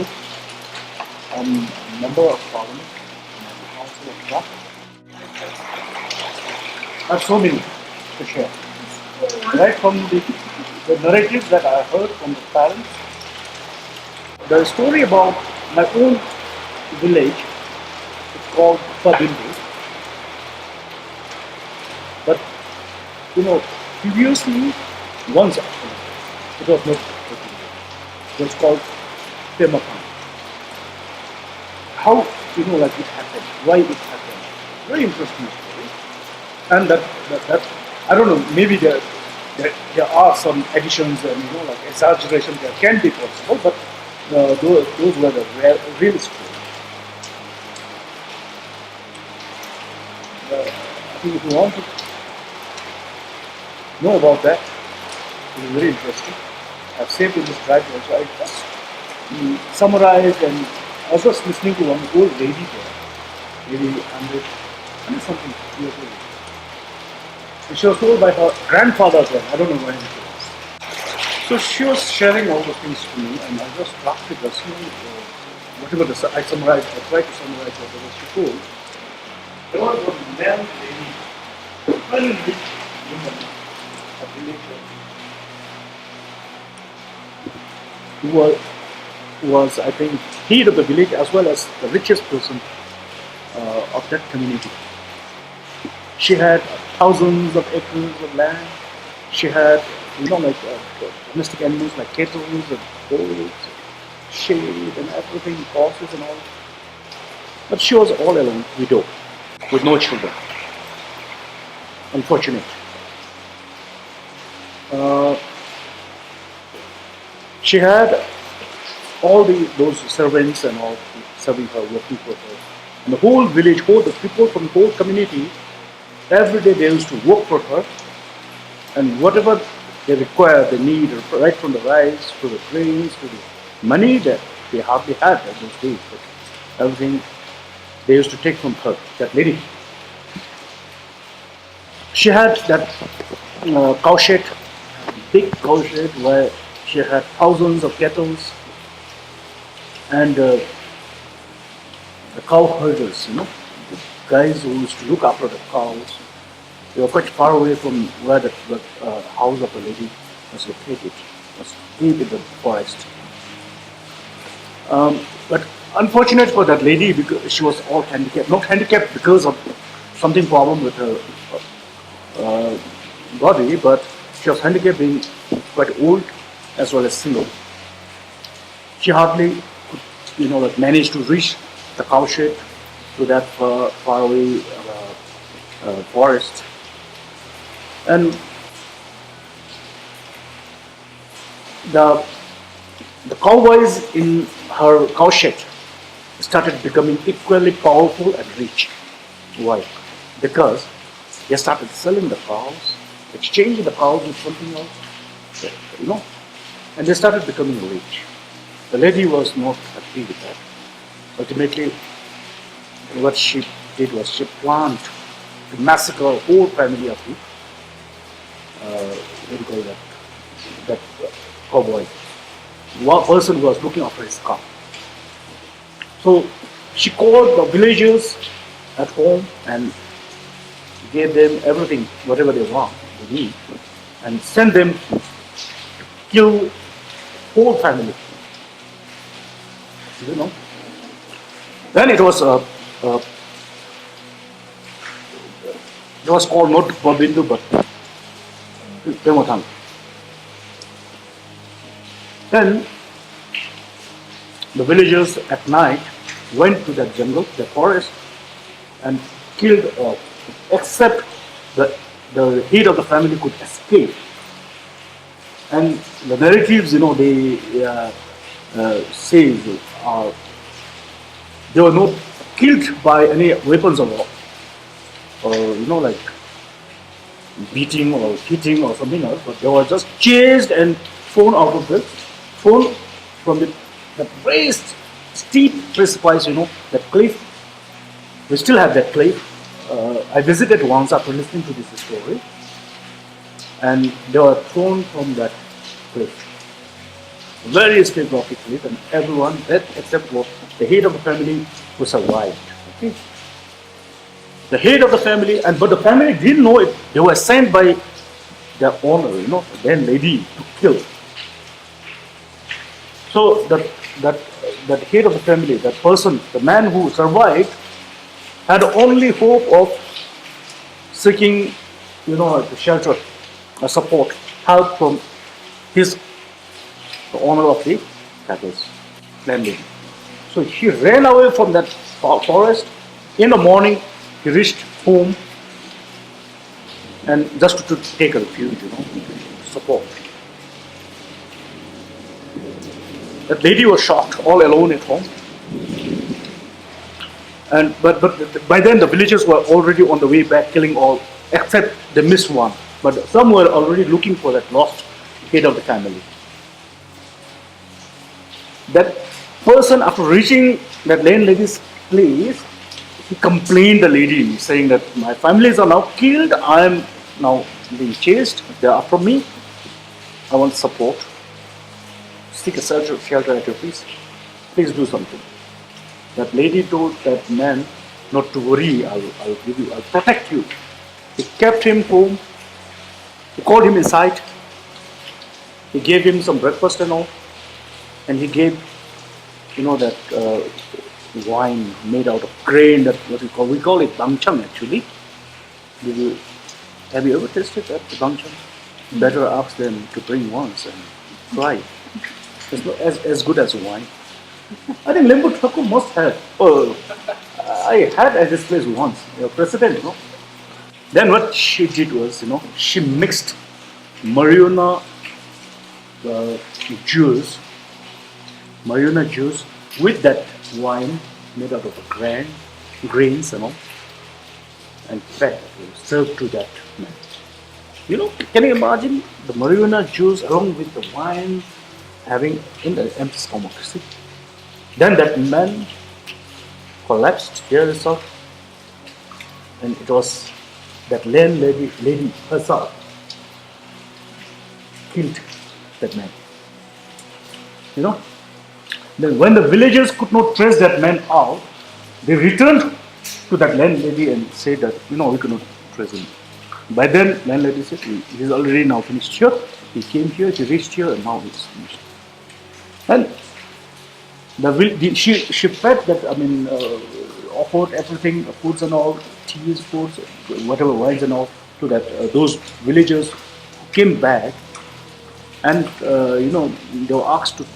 Hindu. I'm a member of Parliament and the Council of Trust. I have so many to share. Right from the narratives that I heard from the parents, the story about my own village is called Hindu. But previously, once actually, it was not Hindu. It was called Temakan. How like it happened, why it happened. Very interesting story. And that I don't know, maybe there are some additions and like exaggeration there can be possible, but those were the real story. I think if you want to know about that, it is very interesting. I've saved in this drive also. I just summarized, and I was just listening to one old lady there, maybe 100 something years old. And she was told by her grandfather then, I don't know when it was. So she was sharing all the things to me, and I just drafted the whatever I summarized, I tried to summarize whatever she told. There was a man lady, very rich woman, a villager, who was, I think, head of the village as well as the richest person of that community. She had thousands of acres of land. She had, like domestic animals like cattle and goats, shade and everything, horses and all. But she was all alone, widow, with no children. Unfortunate. She had all those servants and all serving her, working for her. And the whole village, the people from the whole community, every day they used to work for her. And whatever they require, they need, right from the rice to the grains to the money that they hardly had at those days. But everything they used to take from her, that lady. She had that cow shed, big cow shed where she had thousands of cattle, and the cow herders, the guys who used to look after the cows. They were quite far away from where the house of the lady was located. It was deep in the forest. But unfortunate for that lady, because she was all handicapped. Not handicapped because of something problem with her body, but she was handicapped being quite old as well as single. She hardly could, manage to reach the cow shed to that far away forest. And the cowboys in her cow shed started becoming equally powerful and rich. Why? Because they started selling the cows, exchanging the cows with something else, and they started becoming rich. The lady was not happy with that. Ultimately, what she did was she planned to massacre a whole family of the what do you call that cowboy. One person was looking after his cow. So she called the villagers at home and gave them everything, whatever they want, they need, and sent them to kill whole family. Then it was called not Babindu but Pemotang. Then the villagers at night went to that jungle, the forest, and killed all, except the head of the family could escape. And the narratives, they say they were not killed by any weapons of war, or like beating or hitting or something else, but they were just chased and thrown from the very steep precipice, that cliff. We still have that cliff. I visited once after listening to this story, and they were thrown from that cliff. very strict of it, and everyone, that except for the head of the family, who survived. Okay? The head of the family, and but the family didn't know it. They were sent by their owner, then lady to kill. So that head of the family, that person, the man who survived, had only hope of seeking, the shelter, support, help from his the owner of the cattle, landlady. So he ran away from that forest. In the morning, he reached home and just to take a refuge, support. That lady was shocked, all alone at home. And but by then the villagers were already on the way back, killing all except the missed one. But some were already looking for that lost head of the family. That person, after reaching that landlady's place, he complained the lady, saying that my families are now killed. I am now being chased. They are after me. I want support. Seek a shelter at your place. Please do something. That lady told that man not to worry. I'll give you. I'll protect you. He kept him home. He called him inside. He gave him some breakfast and all. And he gave, that wine made out of grain, that we call it bangchang actually. Have you ever tasted that, bangchang? Better ask them to bring once and try. It's not as good as wine. I think Lembu Thakur must have. I had at this place once, president, Then what she did was, she mixed marijuana juice with that wine made out of grains and fat served to that man. Can you imagine the marijuana juice along with the wine having in the empty stomach? See? Then that man collapsed there herself, and it was that lady herself killed that man. Then when the villagers could not trace that man out, they returned to that landlady and said that, we could not trace him. By then, landlady said, he's already now finished here. He came here, he reached here, and now he's finished. And she fed that, offered everything, foods and all, teas, foods, whatever, wines and all, to that those villagers who came back, and they were asked to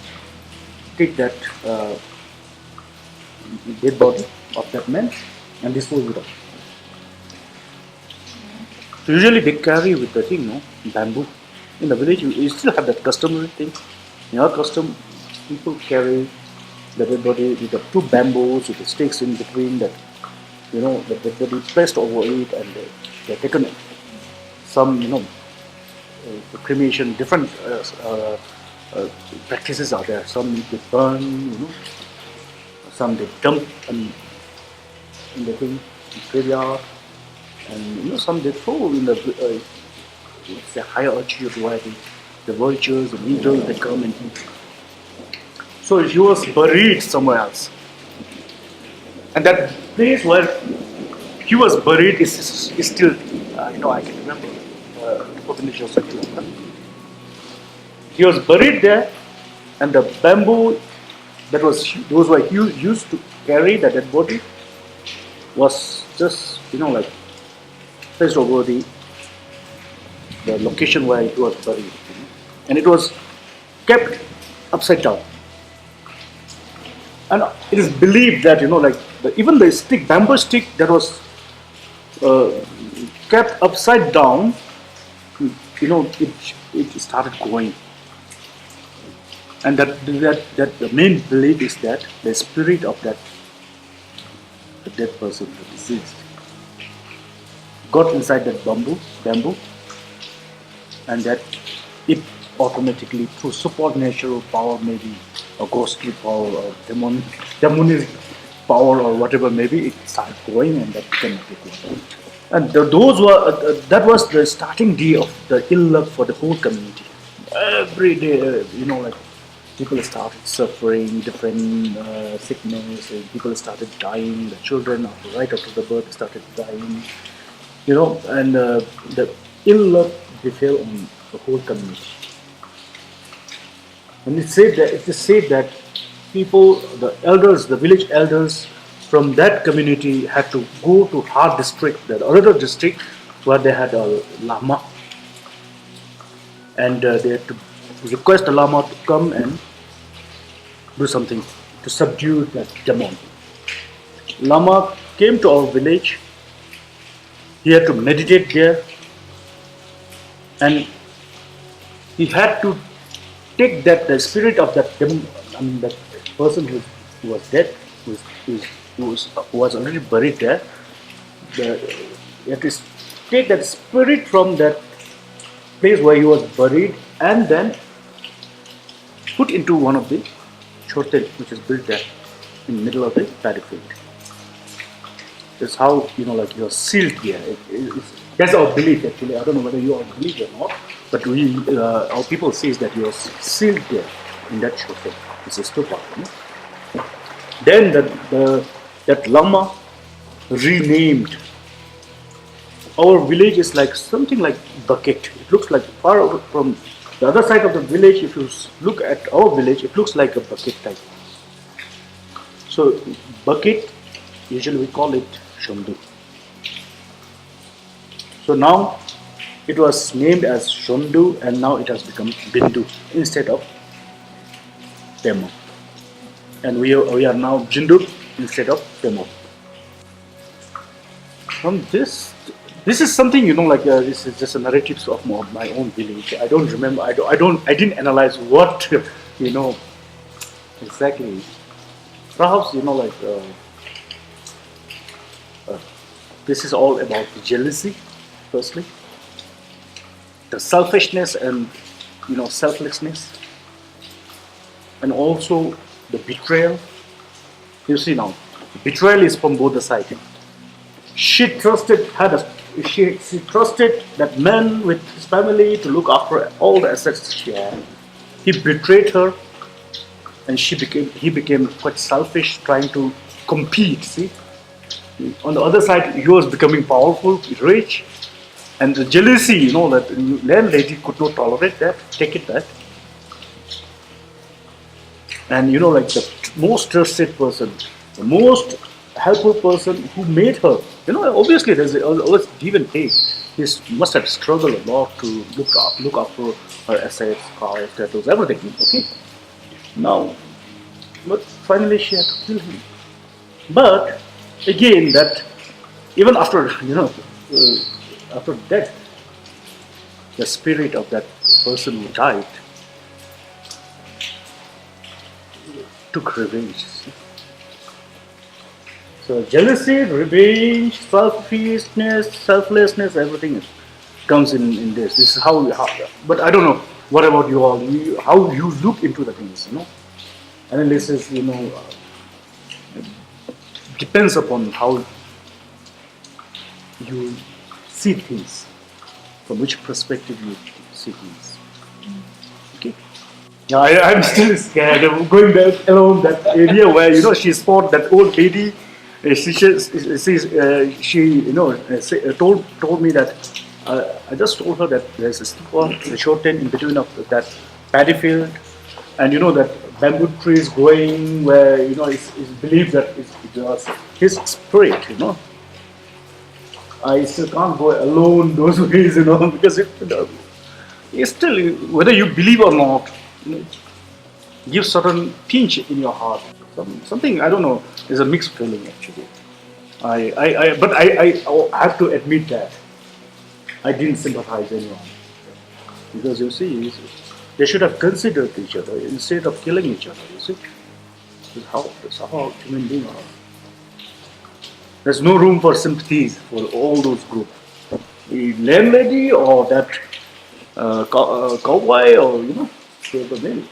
take that dead body of that man and dispose it off. So usually they carry with the thing, bamboo. In the village, you still have that customary thing. In our custom, people carry the dead body with the two bamboos with the sticks in between that, the dead body pressed over it, and they're taken some, the cremation, different practices are there. Some they burn, some they dump in the thing, graveyard, and some they throw in the it's a higher altitude where the vultures and eagles they come and eat. So he was buried somewhere else, and that place where he was buried is still, I can remember. He was buried there, and the bamboo those were used to carry the dead body was just placed over the location where it was buried, and it was kept upside down. And it is believed that even the bamboo stick that was kept upside down, it started going. And that the main belief is that the spirit of the dead person, the deceased, got inside that bamboo, and that it automatically, through supernatural power, maybe a ghostly power or demonic power or whatever, maybe it started growing, and that became a big one. And that was the starting day of the ill luck for the whole community. Every day, People started suffering different sickness, and people started dying. The children, right after the birth, started dying. And the ill luck befell on the whole community. And it is said that people, the elders, the village elders from that community had to go to Har district, the other district, where they had a lama, and they had to request the lama to come and do something to subdue that demon. Lama came to our village. He had to meditate there, and he had to take the spirit of that demon, that person who was dead, who was already buried there. He had to take that spirit from that place where he was buried, and then put into one of the hotel which is built there in the middle of the paddy field. That's how like you're sealed here. That's our belief actually. I don't know whether you all believe or not, but our people says that you're sealed there in that hotel. It's a stupa. Then that lama renamed. Our village is like something like bucket. It looks like far over from the other side of the village. If you look at our village, it looks like a bucket type. So bucket, usually we call it Shondu. So now it was named as Shondu, and now it has become Bindu instead of Pemo. And we are now Jindu instead of Pemo. From this is something like this is just a narrative of my own village. I don't remember. I didn't analyze what exactly. Perhaps this is all about the jealousy, firstly, the selfishness and selflessness, and also the betrayal. You see now, betrayal is from both the sides. She trusted that man with his family to look after all the assets she had. He betrayed her, and he became quite selfish, trying to compete. See, on the other side, he was becoming powerful, rich, and the jealousy. That landlady could not tolerate that, take it that, and like the most trusted person, the most helpful person who made her. Obviously there's always give and take. He must have struggled a lot to look after her assets, cars, tattoos, everything. Okay. Now, but finally she had to kill him. But again, that even after after death, the spirit of that person who died took revenge. So jealousy, revenge, selflessness, everything comes in this. This is how. But I don't know. What about you all? How you look into the things? Analysis. Depends upon how you see things, from which perspective you see things. Okay. Yeah, I'm still scared of going there alone. That area where she spotted that old lady. She told me that I just told her that there's a stupa, a short in between of that paddy field, and that bamboo trees growing where it's believed that it was his spirit. I still can't go alone those ways, because it's still, whether you believe or not, gives certain pinch in your heart. Something I don't know is a mixed feeling actually. But I have to admit that I didn't sympathize anyone, because you see, they should have considered each other instead of killing each other. You see, that's how human beings are. There's no room for sympathies for all those groups. The landlady or that cowboy or whoever maybe.